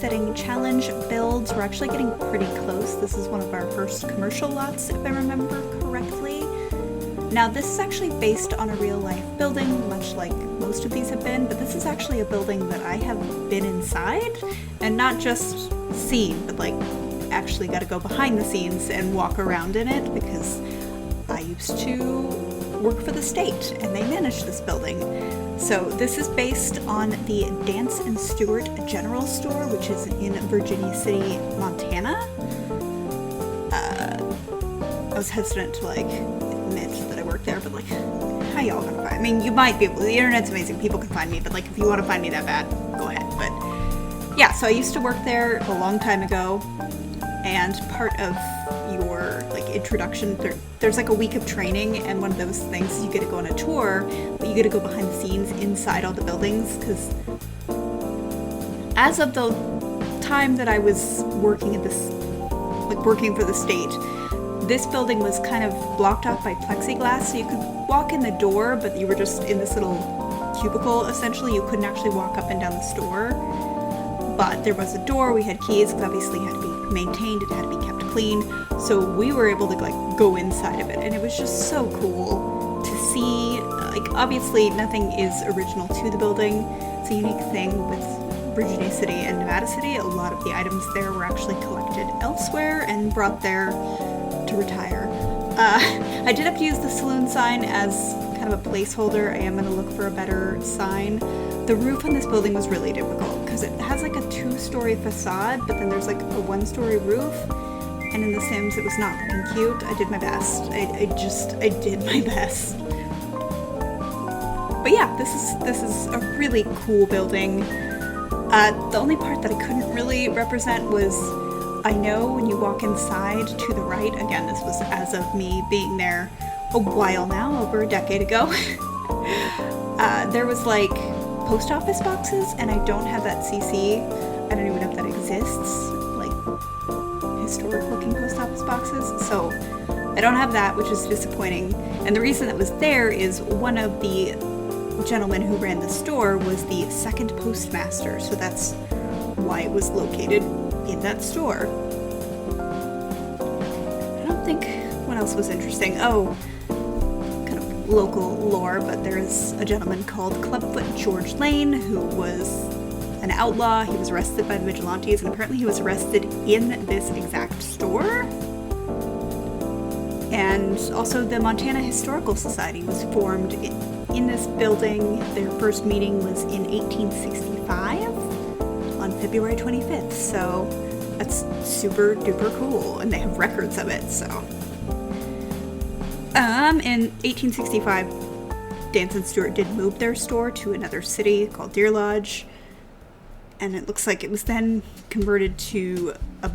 setting challenge builds. We're actually getting pretty close. This is one of our first commercial lots, if I remember correctly. Now, this is actually based on a real-life building, much like most of these have been, but this is actually a building that I have been inside, and not just seen, but like actually got to go behind the scenes and walk around in it, because I used to work for the state, and they managed this building. So this is based on the Dance and Stewart General Store, which is in Virginia City, Montana. I was hesitant to like admit that I worked there, but like, how y'all gonna find me? I mean, you might be able to. The internet's amazing. People can find me, but like, if you want to find me that bad, go ahead. But yeah, so I used to work there a long time ago, and part of your like introduction, there's like a week of training, and one of those things is you get to go on a tour, but you get to go behind the scenes inside all the buildings, because as of the time that I was working at this, like working for the state, this building was kind of blocked off by plexiglass, so you could walk in the door, but you were just in this little cubicle, essentially. You couldn't actually walk up and down the store. But there was a door, we had keys, because obviously it had to be maintained, it had to be kept clean, so we were able to like go inside of it, and it was just so cool to see. Like, obviously nothing is original to the building. It's a unique thing with Virginia City and Nevada City. A lot of the items there were actually collected elsewhere and brought there to retire. I did have to use the saloon sign as kind of a placeholder. I am going to look for a better sign. The roof on this building was really difficult because it has like a 2-story facade, but then there's like a 1-story roof, and in The Sims it was not looking cute. I did my best. I did my best. But yeah, this is a really cool building. The only part that I couldn't really represent was, I know when you walk inside to the right, again, this was as of me being there a while now, over a decade ago, there was like post office boxes, and I don't have that CC. I don't even know if that exists, like historic looking post office boxes, so I don't have that, which is disappointing. And the reason that was there is one of the gentlemen who ran the store was the second postmaster, so that's why it was located in that store. I don't think what else was interesting. Oh, kind of local lore, but there is a gentleman called Clubfoot George Lane who was an outlaw. He was arrested by the vigilantes, and apparently he was arrested in this exact store. And also the Montana Historical Society was formed in this building. Their first meeting was in 1865 on February 25th, so that's super duper cool, and they have records of it, so. In 1865, Dance and Stewart did move their store to another city called Deer Lodge, and it looks like it was then converted to a...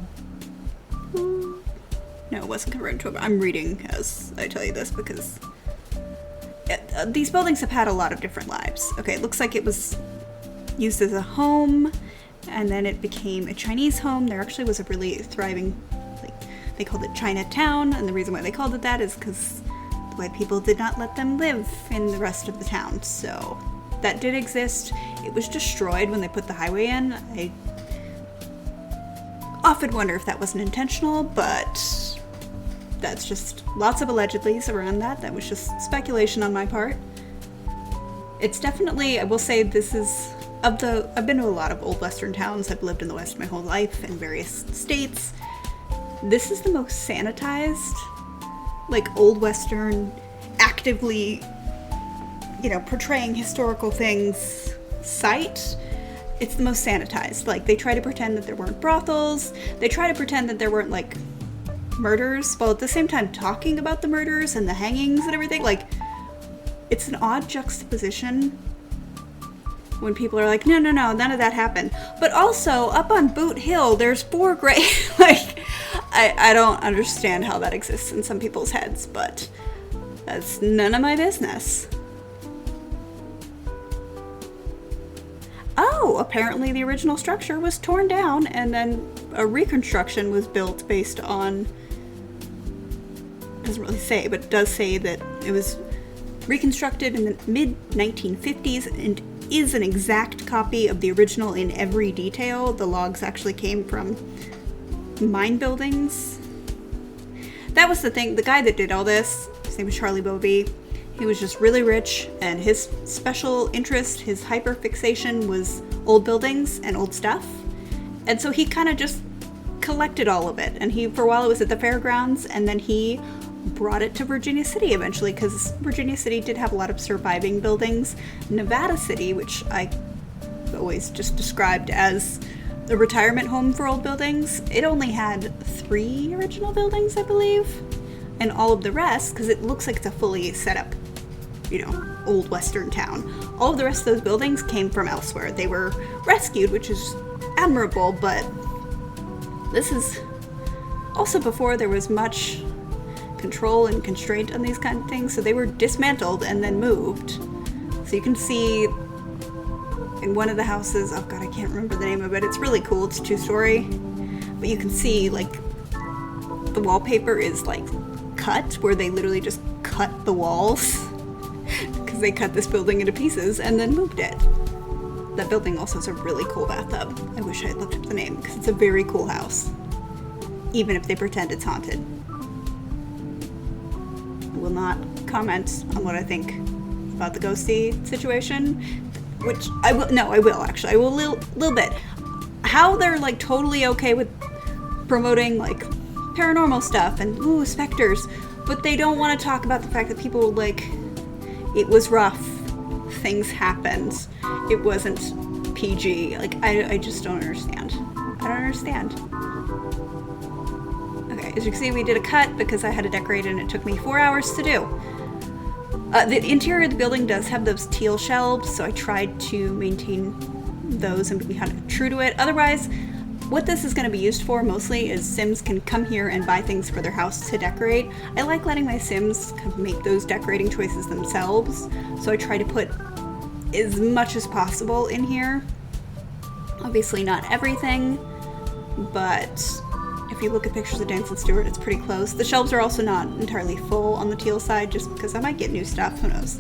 No, it wasn't converted to a... I'm reading as I tell you this because these buildings have had a lot of different lives. Okay, it looks like it was used as a home, and then it became a Chinese home. There actually was a really thriving, like, they called it Chinatown, and the reason why they called it that is because the white people did not let them live in the rest of the town, so that did exist. It was destroyed when they put the highway in. I often wonder if that wasn't intentional, but that's just lots of allegedlys around that. That was just speculation on my part. It's definitely, I will say, this is, I've been to a lot of old Western towns. I've lived in the West my whole life in various states. This is the most sanitized, like, old Western, actively, you know, portraying historical things site. It's the most sanitized. Like, they try to pretend that there weren't brothels. They try to pretend that there weren't, like, murders, while at the same time talking about the murders and the hangings and everything. Like, it's an odd juxtaposition when people are like, no, none of that happened. But also, up on Boot Hill, there's 4 graves. Like, I don't understand how that exists in some people's heads, but that's none of my business. Oh, apparently the original structure was torn down, and then a reconstruction was built based on, doesn't really say, but it does say that it was reconstructed in the mid-1950s and is an exact copy of the original in every detail. The logs actually came from mine buildings. That was the thing. The guy that did all this, his name was Charlie Bovee. He was just really rich, and his special interest, his hyperfixation, was old buildings and old stuff. And so he kind of just collected all of it. And for a while it was at the fairgrounds, and then he brought it to Virginia City eventually, because Virginia City did have a lot of surviving buildings. Nevada City, which I always just described as a retirement home for old buildings, it only had 3 original buildings, I believe. And all of the rest, because it looks like it's a fully set up, old western town, all of the rest of those buildings came from elsewhere. They were rescued, which is admirable, but this is also before there was much control and constraint on these kind of things, so they were dismantled and then moved. So you can see in one of the houses, oh god, I can't remember the name of it, it's really cool, it's 2-story, but you can see like the wallpaper is like cut, where they literally just cut the walls because they cut this building into pieces and then moved it. That building also has a really cool bathtub. I wish I had looked up the name, because it's a very cool house, even if they pretend it's haunted. I will not comment on what I think about the ghosty situation, which I will actually. I will a little bit. How they're like totally okay with promoting like paranormal stuff and specters, but they don't want to talk about the fact that people like, it was rough, things happened, it wasn't PG. Like, I just don't understand. I don't understand. Okay, as you can see, we did a cut because I had to decorate it and it took me 4 hours to do. The interior of the building does have those teal shelves, so I tried to maintain those and be kind of true to it. Otherwise, what this is going to be used for mostly is Sims can come here and buy things for their house to decorate. I like letting my Sims kind of make those decorating choices themselves, so I try to put as much as possible in here. Obviously not everything, but if you look at pictures of Dance and Stewart, it's pretty close. The shelves are also not entirely full on the teal side, just because I might get new stuff, who knows.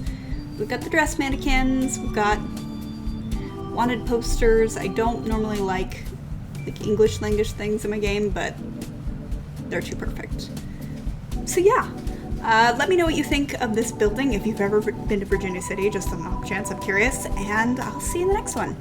We've got the dress mannequins, we've got wanted posters. I don't normally like English language things in my game, but they're too perfect. So yeah, let me know what you think of this building if you've ever been to Virginia City, just on the off chance I'm curious, and I'll see you in the next one.